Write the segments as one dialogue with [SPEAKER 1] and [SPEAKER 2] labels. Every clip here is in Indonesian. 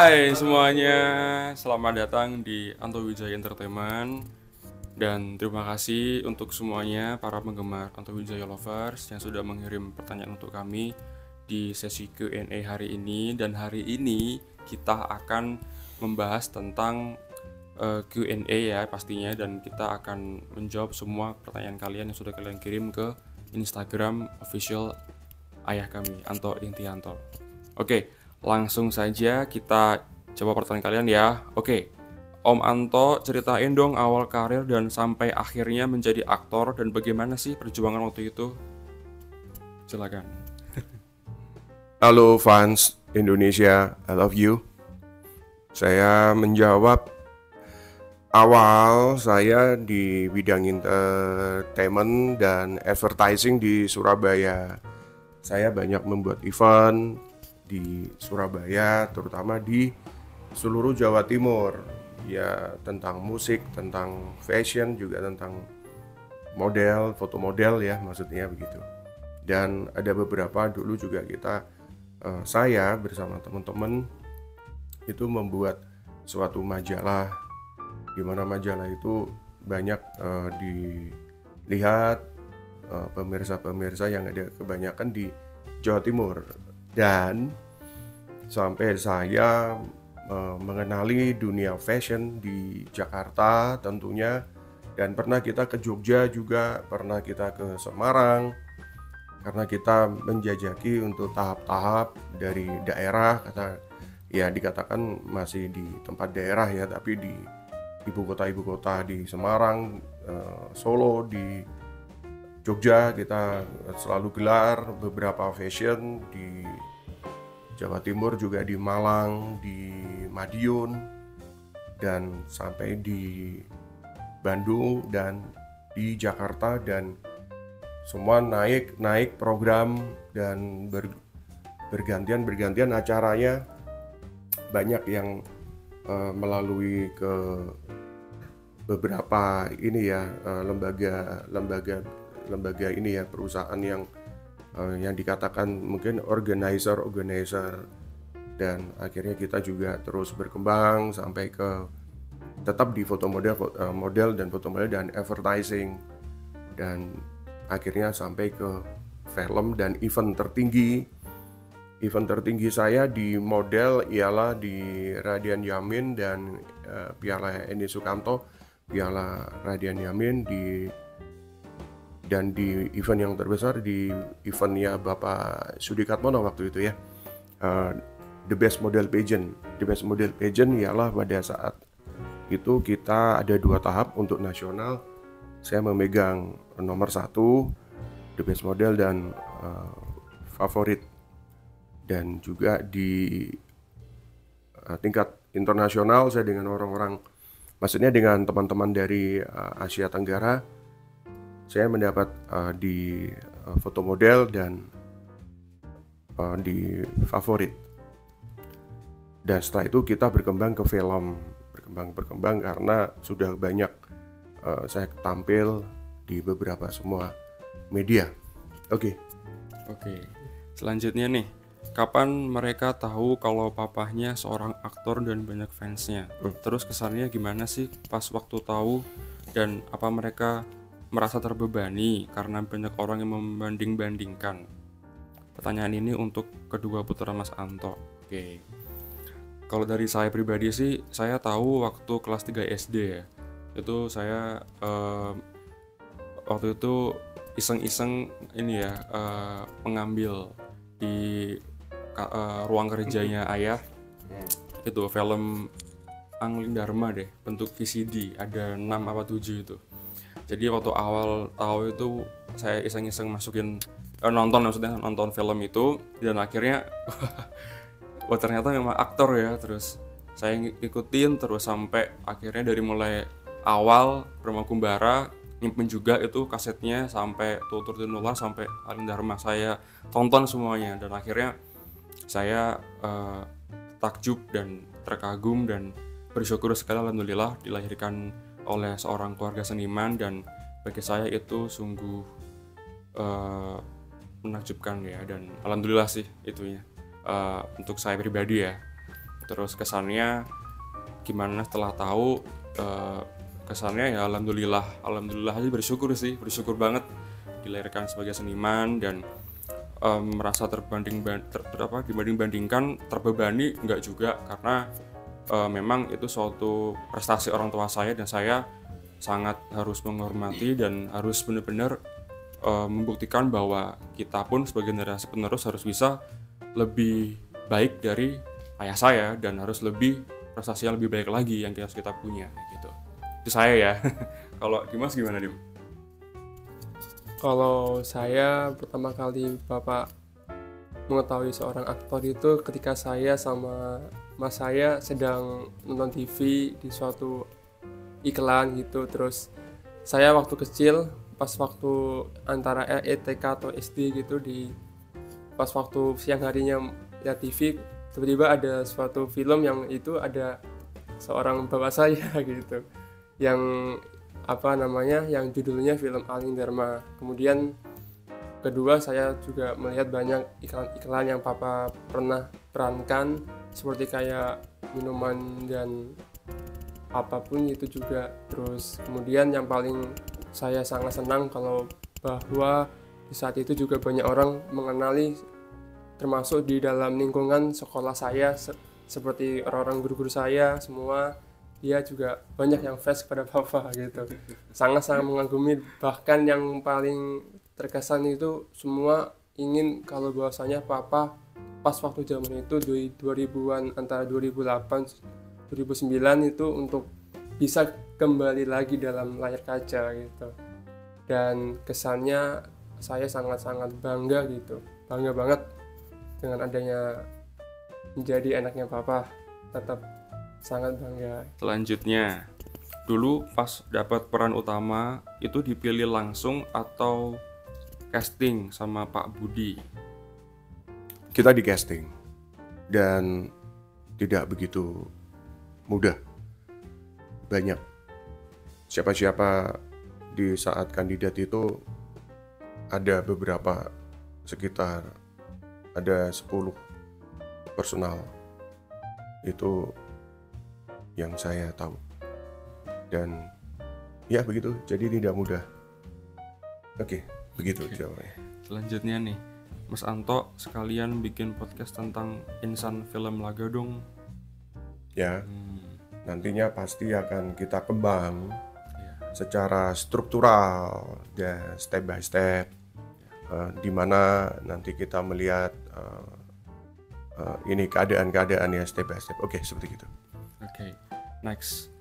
[SPEAKER 1] Hai semuanya, selamat datang di Anto Wijaya Entertainment. Dan terima kasih untuk semuanya para penggemar Anto Wijaya Lovers yang sudah mengirim pertanyaan untuk kami di sesi Q&A hari ini. Dan hari ini kita akan membahas tentang Q&A ya pastinya. Dan kita akan menjawab semua pertanyaan kalian yang sudah kalian kirim ke Instagram official ayah kami, Anto Intianto. Oke, langsung saja kita coba pertanyaan kalian ya. Oke, Om Anto, ceritain dong awal karir dan sampai akhirnya menjadi aktor dan bagaimana sih perjuangan waktu itu? Silakan.
[SPEAKER 2] Halo fans Indonesia, I love you. Saya menjawab, awal saya di bidang entertainment dan advertising di Surabaya. Saya banyak membuat event di Surabaya, terutama di seluruh Jawa Timur. Ya, tentang musik, tentang fashion, juga tentang model, foto model ya, maksudnya begitu. Dan ada beberapa dulu juga saya bersama teman-teman itu membuat suatu majalah, di mana majalah itu banyak dilihat pemirsa-pemirsa yang ada kebanyakan di Jawa Timur. Dan sampai saya mengenali dunia fashion di Jakarta tentunya, dan pernah kita ke Jogja juga, pernah kita ke Semarang, karena kita menjajaki untuk tahap-tahap dari daerah, ya dikatakan masih di tempat daerah ya, tapi di ibu kota di Semarang, Solo, di Jogja kita selalu gelar beberapa fashion, di Jawa Timur juga di Malang, di Madiun, dan sampai di Bandung dan di Jakarta, dan semua naik program dan bergantian acaranya. Banyak yang melalui ke beberapa ini ya, lembaga ini ya, perusahaan yang dikatakan mungkin organizer, dan akhirnya kita juga terus berkembang sampai ke tetap di foto model dan foto model dan advertising, dan akhirnya sampai ke film dan event tertinggi. Event tertinggi saya di model ialah di Radian Yamin dan Piala Eni Sukamto, Piala Radian Yamin, dan di event yang terbesar di eventnya Bapak Sudikatmono waktu itu ya, The Best Model Pageant ialah pada saat itu kita ada 2 tahap untuk nasional. Saya memegang nomor 1 The Best Model dan favorit, dan juga di tingkat internasional saya dengan orang-orang, maksudnya dengan teman-teman dari Asia Tenggara, saya mendapat di foto model dan di favorit. Dan setelah itu kita berkembang ke film, berkembang karena sudah banyak saya tampil di beberapa semua media. Oke.
[SPEAKER 1] Selanjutnya nih, kapan mereka tahu kalau papahnya seorang aktor dan banyak fansnya? Terus kesannya gimana sih pas waktu tahu, dan apa mereka merasa terbebani karena banyak orang yang membanding-bandingkan? Pertanyaan ini untuk kedua putra Mas Anto. Oke. Kalau dari saya pribadi sih, saya tahu waktu kelas 3 SD ya. Itu saya waktu itu iseng-iseng ini ya, mengambil di ruang kerjanya ayah itu film Angling Dharma deh, bentuk VCD, ada 6 apa 7 itu. Jadi waktu awal tahu itu saya iseng-iseng masukin nonton film itu, dan akhirnya wah ternyata memang aktor ya. Terus saya ngikutin terus sampai akhirnya dari mulai awal Brahma Kumbara, nyimpen juga itu kasetnya sampai Tutur Tinullah sampai Angling Dharma, saya tonton semuanya, dan akhirnya saya takjub dan terkagum dan bersyukur sekali, alhamdulillah dilahirkan oleh seorang keluarga seniman, dan bagi saya itu sungguh menakjubkan ya, dan alhamdulillah sih itunya untuk saya pribadi ya. Terus kesannya gimana setelah tahu, kesannya ya alhamdulillah aja, bersyukur banget dilahirkan sebagai seniman, dan merasa dibanding-bandingkan terbebani enggak juga, karena memang itu suatu prestasi orang tua saya, dan saya sangat harus menghormati dan harus benar-benar membuktikan bahwa kita pun sebagai generasi penerus harus bisa lebih baik dari ayah saya, dan harus lebih prestasi yang lebih baik lagi yang kita punya gitu. Itu saya ya. Kalau Dimas gimana, Dim?
[SPEAKER 3] Kalau saya pertama kali Bapak mengetahui seorang aktor itu ketika saya sama mas saya sedang nonton TV di suatu iklan gitu. Terus saya waktu kecil pas waktu antara TK atau SD gitu, pas waktu siang harinya lihat TV, tiba-tiba ada suatu film yang itu ada seorang bapak saya gitu, yang yang judulnya film Angling Dharma. Kemudian kedua, saya juga melihat banyak iklan-iklan yang Papa pernah perankan, seperti kayak minuman dan apapun itu juga. Terus kemudian yang paling saya sangat senang bahwa di saat itu juga banyak orang mengenali, termasuk di dalam lingkungan sekolah saya, seperti orang-orang guru-guru saya semua, dia juga banyak yang fans kepada Papa gitu. Sangat-sangat mengagumi. Bahkan yang paling terkesan itu semua ingin kalau bahwasanya Papa pas waktu zaman itu di 2000-an, antara 2008 2009 itu, untuk bisa kembali lagi dalam layar kaca gitu. Dan kesannya saya sangat-sangat bangga gitu. Bangga banget dengan adanya menjadi anaknya Papa. Tetap sangat bangga.
[SPEAKER 1] Selanjutnya, dulu pas dapat peran utama itu dipilih langsung atau casting sama Pak Budi?
[SPEAKER 2] Kita di casting, dan tidak begitu mudah. Banyak siapa-siapa di saat kandidat itu ada beberapa, sekitar ada 10 personal itu yang saya tahu, dan ya begitu, jadi tidak mudah. Oke, begitu jawabannya.
[SPEAKER 1] Selanjutnya nih, Mas Anto sekalian bikin podcast tentang Insan Film Lagadong.
[SPEAKER 2] Ya, nantinya pasti akan kita kembang secara struktural dan step by step, di mana nanti kita melihat ini keadaan-keadaan ya step by step. Oke, seperti itu.
[SPEAKER 1] Oke. Next,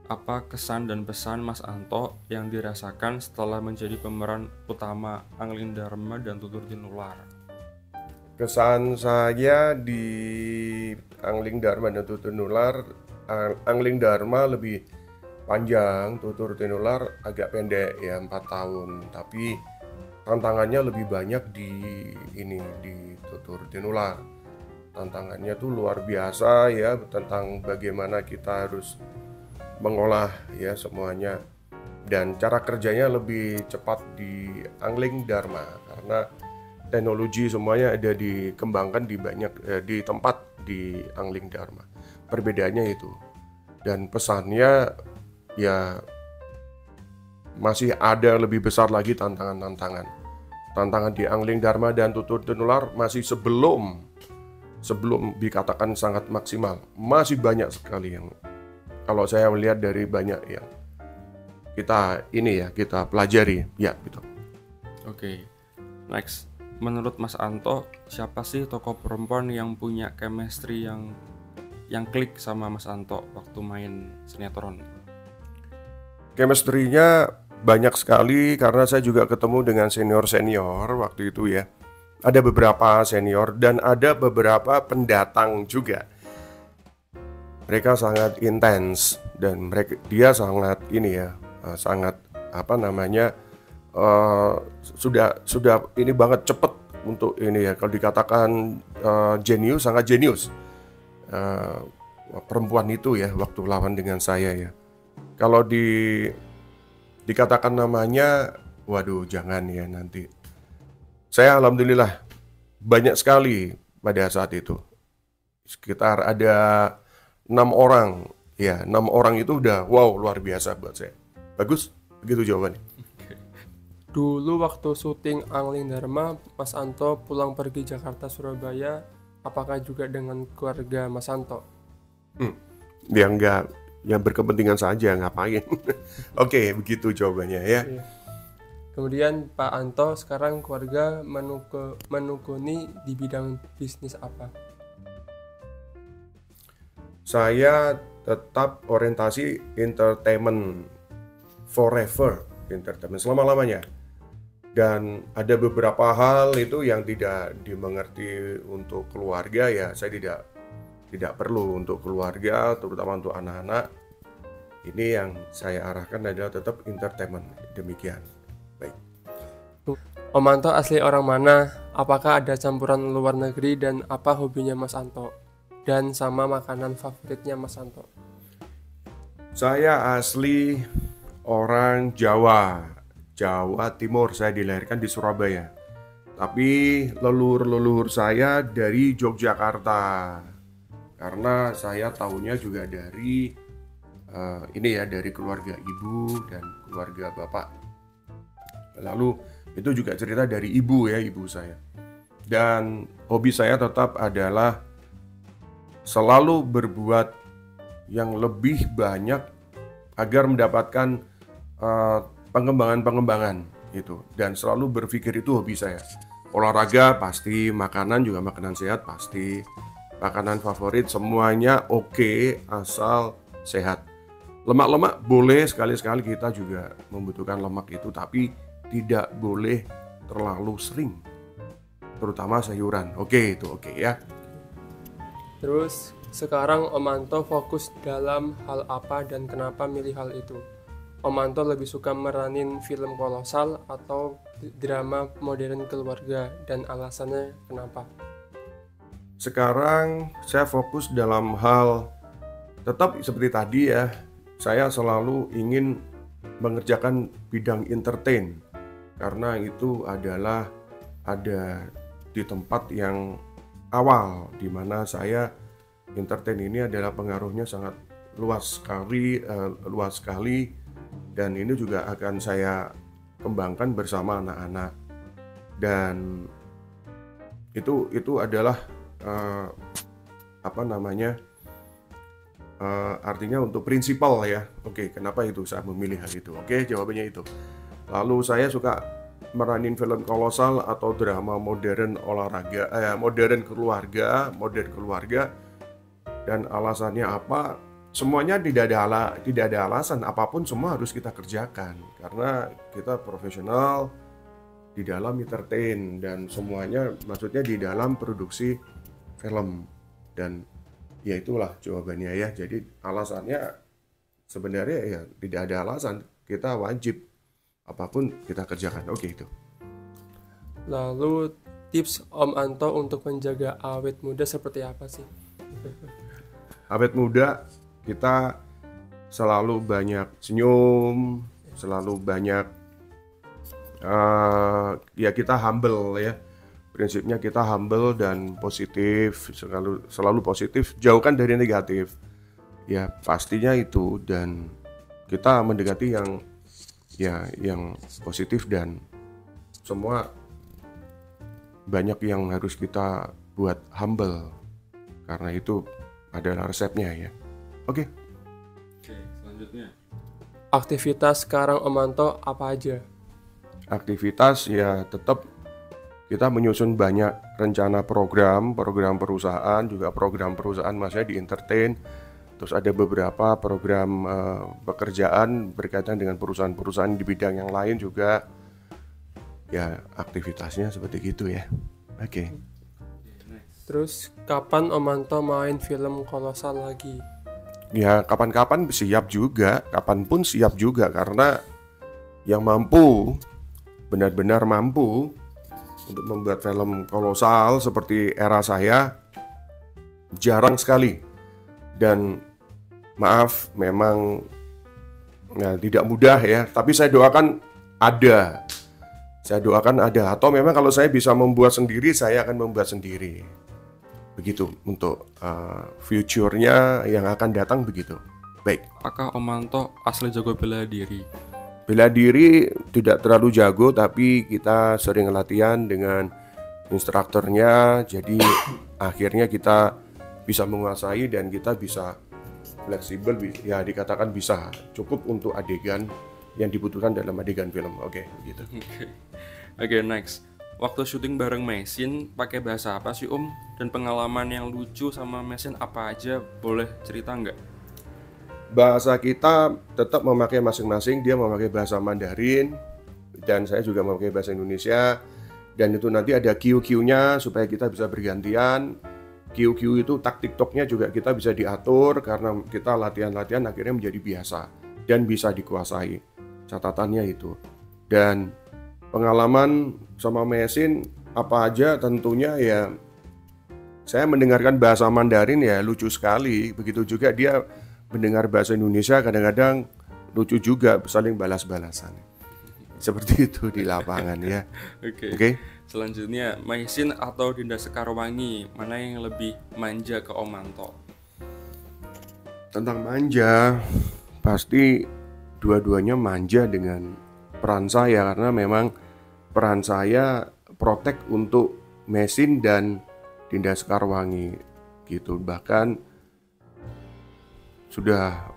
[SPEAKER 1] apa kesan dan pesan Mas Anto yang dirasakan setelah menjadi pemeran utama Angling Dharma dan Tutur Tinular?
[SPEAKER 2] Kesan saya di Angling Dharma dan Tutur Tinular, Angling Dharma lebih panjang, Tutur Tinular agak pendek ya, 4 tahun. Tapi tantangannya lebih banyak di Tutur Tinular. Tantangannya tuh luar biasa ya, tentang bagaimana kita harus mengolah ya semuanya, dan cara kerjanya lebih cepat di Angling Dharma karena teknologi semuanya ada dikembangkan di tempat di Angling Dharma. Perbedaannya itu, dan pesannya ya masih ada lebih besar lagi tantangan di Angling Dharma dan Tutur Tinular masih sebelum dikatakan sangat maksimal. Masih banyak sekali yang kalau saya melihat dari banyak yang kita pelajari ya gitu.
[SPEAKER 1] Oke. Next, menurut Mas Anto, siapa sih tokoh perempuan yang punya chemistry yang klik sama Mas Anto waktu main sinetron?
[SPEAKER 2] Chemistry-nya banyak sekali karena saya juga ketemu dengan senior waktu itu ya. Ada beberapa senior dan ada beberapa pendatang juga. Mereka sangat intens dan dia sangat sudah ini banget cepet untuk ini ya. Kalau dikatakan jenius, sangat jenius perempuan itu ya waktu lawan dengan saya ya. Kalau dikatakan namanya, waduh jangan ya nanti. Saya alhamdulillah banyak sekali pada saat itu. Sekitar ada orang. Ya, 6 orang itu udah wow, luar biasa buat saya. Bagus, begitu jawabannya.
[SPEAKER 3] Dulu waktu syuting Angling Dharma, Mas Anto pulang pergi Jakarta Surabaya, apakah juga dengan keluarga Mas Anto?
[SPEAKER 2] Ya enggak, yang berkepentingan saja, ngapain. Oke, begitu jawabannya ya.
[SPEAKER 3] Iya. Kemudian Pak Anto sekarang keluarga menekuni di bidang bisnis apa?
[SPEAKER 2] Saya tetap orientasi entertainment forever, entertainment selama-lamanya. Dan ada beberapa hal itu yang tidak dimengerti untuk keluarga, ya saya tidak perlu untuk keluarga, terutama untuk anak-anak. Ini yang saya arahkan adalah tetap entertainment. Demikian. Baik.
[SPEAKER 3] Om Anto asli orang mana? Apakah ada campuran luar negeri dan apa hobinya Mas Anto? Dan sama makanan favoritnya Mas Anto?
[SPEAKER 2] Saya asli orang Jawa Timur. Saya dilahirkan di Surabaya. Tapi leluhur saya dari Yogyakarta. Karena saya tahunya juga dari dari keluarga ibu dan keluarga bapak. Lalu itu juga cerita dari ibu saya. Dan hobi saya tetap adalah selalu berbuat yang lebih banyak agar mendapatkan pengembangan itu, dan selalu berpikir itu hobi saya. Olahraga pasti, makanan juga makanan sehat pasti, makanan favorit semuanya oke, asal sehat. Lemak-lemak boleh, sekali-sekali kita juga membutuhkan lemak itu, tapi tidak boleh terlalu sering, terutama sayuran. Oke, itu oke ya.
[SPEAKER 3] Terus sekarang Om Anto fokus dalam hal apa dan kenapa milih hal itu? Om Anto lebih suka meranin film kolosal atau drama modern keluarga, dan alasannya kenapa?
[SPEAKER 2] Sekarang saya fokus dalam hal tetap seperti tadi ya. Saya selalu ingin mengerjakan bidang entertain, karena itu adalah ada di tempat yang awal, di mana saya entertain ini adalah pengaruhnya sangat luas sekali, dan ini juga akan saya kembangkan bersama anak-anak. Dan itu adalah artinya untuk prinsipal ya. Oke, kenapa itu saya memilih hal itu? Oke, jawabannya itu. Lalu saya suka meranin film kolosal atau drama modern modern keluarga. Dan alasannya apa? Semuanya tidak ada alasan, apapun semua harus kita kerjakan karena kita profesional di dalam entertain, dan semuanya maksudnya di dalam produksi film. Dan ya itulah jawabannya ya. Jadi alasannya sebenarnya ya tidak ada alasan, kita wajib apapun kita kerjakan. Oke, itu.
[SPEAKER 3] Lalu tips Om Anto untuk menjaga awet muda seperti apa sih?
[SPEAKER 2] Awet muda, kita selalu banyak senyum, selalu banyak kita humble ya. Prinsipnya kita humble dan positif, selalu positif, jauhkan dari negatif. Ya, pastinya itu, dan kita mendekati yang positif, dan semua banyak yang harus kita buat humble. Karena itu adalah resepnya ya. Oke,
[SPEAKER 1] selanjutnya.
[SPEAKER 3] Aktivitas sekarang Om Anto apa aja?
[SPEAKER 2] Aktivitas ya tetap kita menyusun banyak rencana program perusahaan, juga program perusahaan maksudnya di entertain. Terus ada beberapa program pekerjaan berkaitan dengan perusahaan-perusahaan di bidang yang lain juga. Ya, aktivitasnya seperti gitu ya. Oke.
[SPEAKER 3] Terus kapan Om Anto main film kolosal lagi?
[SPEAKER 2] Ya, kapan-kapan siap juga, kapanpun siap juga, karena yang mampu, benar-benar mampu untuk membuat film kolosal seperti era saya jarang sekali. Dan maaf, memang tidak mudah ya, tapi saya doakan ada. Atau memang kalau saya bisa membuat sendiri, saya akan membuat sendiri. Begitu untuk future-nya yang akan datang begitu. Baik.
[SPEAKER 1] Apakah Om Manto asli jago bela diri?
[SPEAKER 2] Bela diri tidak terlalu jago, tapi kita sering latihan dengan instrukturnya, jadi akhirnya kita bisa menguasai dan kita bisa fleksibel, ya dikatakan bisa cukup untuk adegan yang dibutuhkan dalam adegan film. Oke, gitu.
[SPEAKER 1] Oke, next. Waktu syuting bareng Mesin pakai bahasa apa sih Om? Dan pengalaman yang lucu sama Mesin apa aja, boleh cerita nggak?
[SPEAKER 2] Bahasa kita tetap memakai masing-masing, dia memakai bahasa Mandarin dan saya juga memakai bahasa Indonesia, dan itu nanti ada cue-nya supaya kita bisa bergantian. Cue itu taktik-toknya juga kita bisa diatur karena kita latihan-latihan akhirnya menjadi biasa dan bisa dikuasai. Catatannya itu. Dan pengalaman sama Mesin apa aja, tentunya ya saya mendengarkan bahasa Mandarin ya lucu sekali. Begitu juga dia mendengar bahasa Indonesia, kadang-kadang lucu juga, saling balas-balasan. Seperti itu di lapangan ya. Oke.
[SPEAKER 1] Selanjutnya, Mesin atau Dinda Sekarwangi, mana yang lebih manja ke Om Manto?
[SPEAKER 2] Tentang manja, pasti dua-duanya manja dengan peran saya, karena memang peran saya protek untuk Mesin dan Dinda Sekarwangi gitu. Bahkan sudah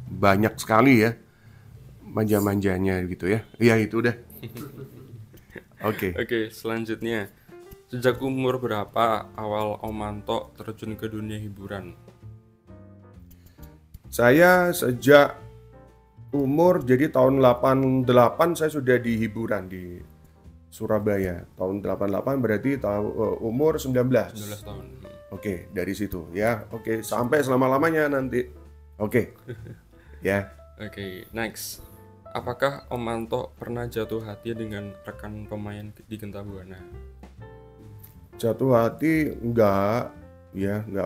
[SPEAKER 2] banyak sekali ya manja-manjanya gitu ya. Iya itu deh. Oke,
[SPEAKER 1] selanjutnya, sejak umur berapa awal Om Manto terjun ke dunia hiburan?
[SPEAKER 2] Saya sejak umur, jadi tahun 88 saya sudah di hiburan di Surabaya. Tahun 88 berarti umur 19
[SPEAKER 1] tahun.
[SPEAKER 2] Oke, dari situ ya. Oke, sampai selama-lamanya nanti. Oke. Ya.
[SPEAKER 1] Oke, next. Apakah Om Manto pernah jatuh hati dengan rekan pemain di Genta Buana?
[SPEAKER 2] Jatuh hati enggak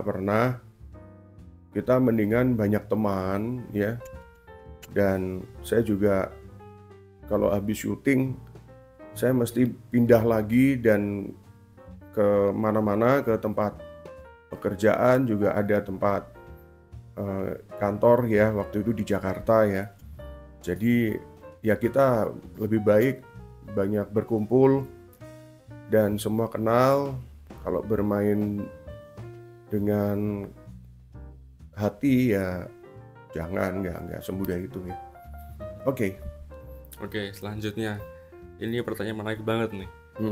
[SPEAKER 2] pernah. Kita mendingan banyak teman ya. Dan saya juga kalau habis syuting saya mesti pindah lagi dan ke mana-mana, ke tempat pekerjaan, juga ada tempat kantor ya, waktu itu di Jakarta ya. Jadi ya kita lebih baik banyak berkumpul dan semua kenal. Kalau bermain dengan hati ya jangan, nggak semudah itu ya. Oke,
[SPEAKER 1] selanjutnya. Ini pertanyaan menarik banget nih.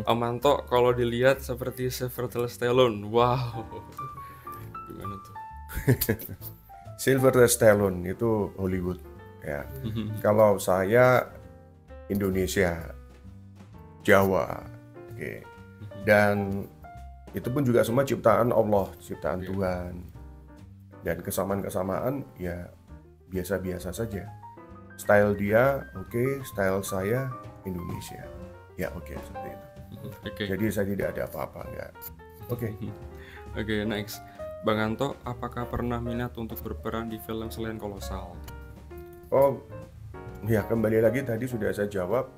[SPEAKER 1] Om Manto kalau dilihat seperti Sylvester Stallone. Wow. Gimana tuh?
[SPEAKER 2] Sylvester Stallone itu Hollywood ya. Kalau saya Indonesia, Jawa. Oke. Dan itu pun juga semua ciptaan Allah, ciptaan Tuhan. Dan kesamaan-kesamaan ya biasa-biasa saja. Style dia oke, style saya Indonesia. Ya oke, seperti itu. Jadi saya tidak ada apa-apa, enggak. Oke,
[SPEAKER 1] next. Bang Anto, apakah pernah minat untuk berperan di film selain Kolosal?
[SPEAKER 2] Oh, ya kembali lagi tadi sudah saya jawab.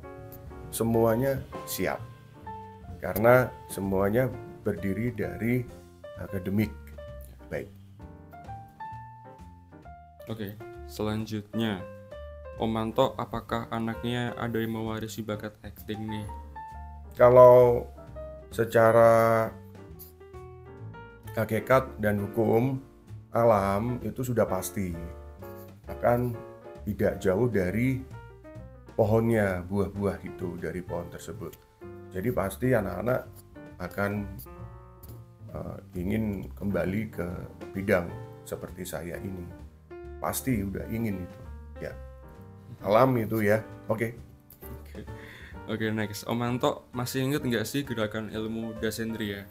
[SPEAKER 2] Semuanya siap. Karena semuanya berdiri dari akademik. Baik.
[SPEAKER 1] Oke, selanjutnya. Om Manto, apakah anaknya ada yang mewarisi bakat akting nih?
[SPEAKER 2] Kalau secara hakikat dan hukum alam itu sudah pasti akan tidak jauh dari pohonnya, buah-buah itu dari pohon tersebut. Jadi pasti anak-anak akan ingin kembali ke bidang seperti saya ini. Pasti udah ingin itu ya. Alam itu ya. Oke,
[SPEAKER 1] next. Om Manto masih ingat nggak sih gerakan ilmu Dasendriya?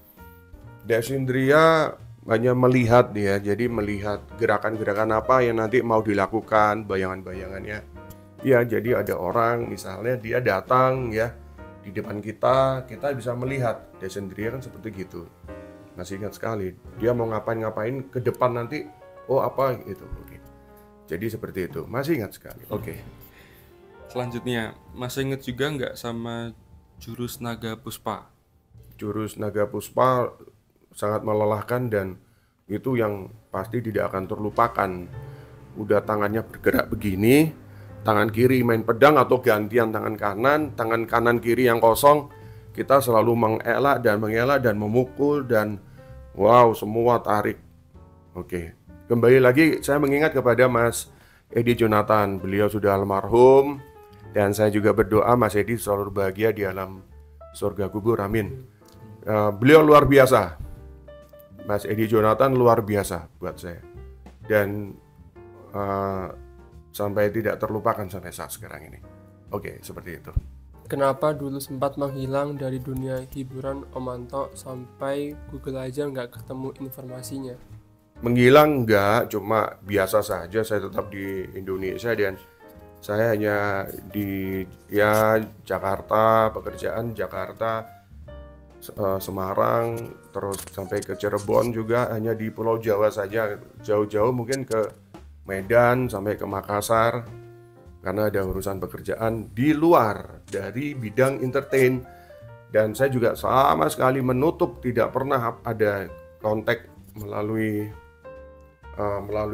[SPEAKER 2] Dasendriya hanya melihat ya, jadi melihat gerakan-gerakan apa yang nanti mau dilakukan, bayangan-bayangannya. Ya, jadi ada orang misalnya dia datang ya di depan kita bisa melihat. Dasendriya kan seperti gitu. Masih ingat sekali. Dia mau ngapain ke depan nanti, oh apa gitu. Oke. Jadi seperti itu. Masih ingat sekali. Oke.
[SPEAKER 1] Selanjutnya, masih ingat juga nggak sama jurus naga puspa?
[SPEAKER 2] jurus naga puspa sangat melelahkan dan itu yang pasti tidak akan terlupakan. Udah tangannya bergerak begini, tangan kiri main pedang atau gantian tangan kanan kiri yang kosong, kita selalu mengelak dan memukul dan wow, semua tarik. Oke, kembali lagi saya mengingat kepada Mas Edi Jonathan, beliau sudah almarhum dan saya juga berdoa Mas Edi selalu bahagia di alam surga kubur, amin. Beliau luar biasa, Mas Edi Jonathan luar biasa buat saya dan sampai tidak terlupakan sampai saat sekarang ini. Oke, seperti itu.
[SPEAKER 3] Kenapa dulu sempat menghilang dari dunia hiburan Om Anto sampai Google aja nggak ketemu informasinya?
[SPEAKER 2] Menghilang enggak, cuma biasa saja saya tetap di Indonesia dan saya hanya di Jakarta, pekerjaan Jakarta, Semarang, terus sampai ke Cirebon juga hanya di Pulau Jawa saja, jauh-jauh mungkin ke Medan sampai ke Makassar karena ada urusan pekerjaan di luar dari bidang entertain dan saya juga sama sekali menutup tidak pernah ada kontak melalui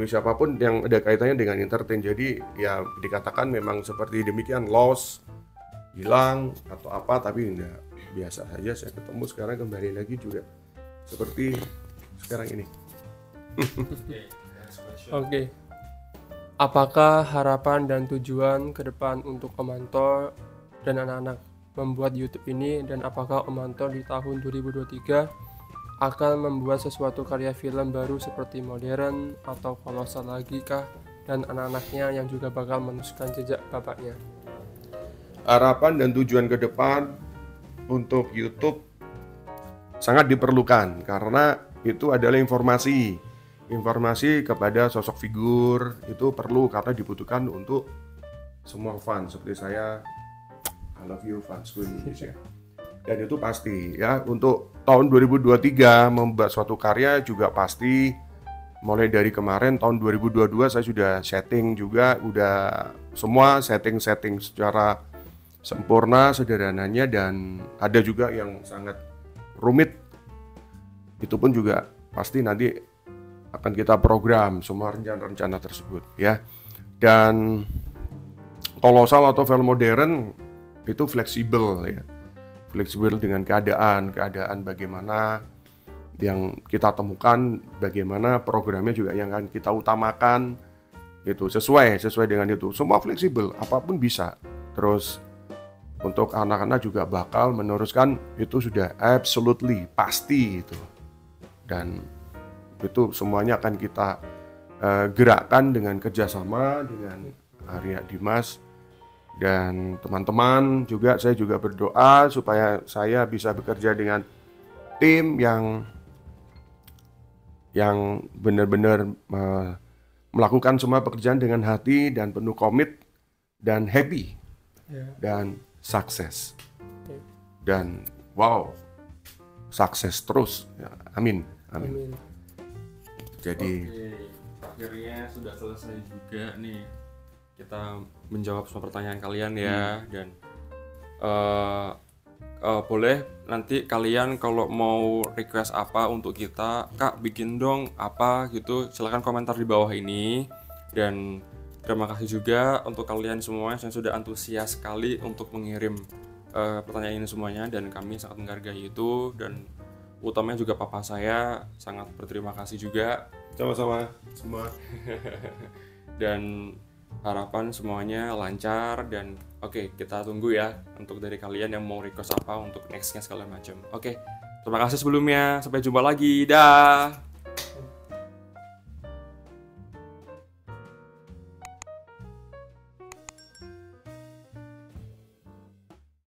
[SPEAKER 2] siapapun yang ada kaitannya dengan entertain. Jadi ya dikatakan memang seperti demikian, lost, hilang atau apa, tapi enggak, biasa saja saya ketemu sekarang kembali lagi juga seperti sekarang ini.
[SPEAKER 3] Oke. Apakah harapan dan tujuan ke depan untuk Om Anto dan anak-anak membuat YouTube ini, dan apakah Om Anto di tahun 2023 akan membuat sesuatu karya film baru seperti modern atau kolosal lagi kah, dan anak-anaknya yang juga bakal meneruskan jejak bapaknya?
[SPEAKER 2] Harapan dan tujuan ke depan untuk YouTube sangat diperlukan karena itu adalah informasi kepada sosok figur itu perlu karena dibutuhkan untuk semua fans seperti saya. I love you fansku Indonesia. Dan itu pasti ya, untuk tahun 2023 membuat suatu karya juga pasti. Mulai dari kemarin tahun 2022 saya sudah setting juga, udah semua setting secara sempurna sederhananya, dan ada juga yang sangat rumit. Itu pun juga pasti nanti akan kita program semua rencana-rencana tersebut ya. Dan kolosal atau film modern itu fleksibel ya. Fleksibel dengan keadaan bagaimana yang kita temukan, bagaimana programnya juga yang akan kita utamakan, itu sesuai dengan itu. Semua fleksibel, apapun bisa. Terus untuk anak-anak juga bakal meneruskan, itu sudah absolutely pasti itu. Dan itu semuanya akan kita gerakkan dengan kerjasama dengan Arya Dimas dan teman-teman juga. Saya juga berdoa supaya saya bisa bekerja dengan tim yang benar-benar melakukan semua pekerjaan dengan hati dan penuh komit dan happy dan sukses dan wow, sukses terus ya. Amin. Jadi
[SPEAKER 1] akhirnya sudah selesai juga nih kita menjawab semua pertanyaan kalian ya. Dan boleh nanti kalian kalau mau request apa untuk kita, Kak bikin dong apa gitu, silahkan komentar di bawah ini. Dan terima kasih juga untuk kalian semua yang sudah antusias sekali untuk mengirim pertanyaan ini semuanya, dan kami sangat menghargai itu. Dan utamanya juga papa saya sangat berterima kasih juga.
[SPEAKER 2] sama-sama semua.
[SPEAKER 1] Dan harapan semuanya lancar. Dan oke, kita tunggu ya untuk dari kalian yang mau request apa untuk nextnya segala macam. Oke, terima kasih sebelumnya, sampai jumpa lagi, dah.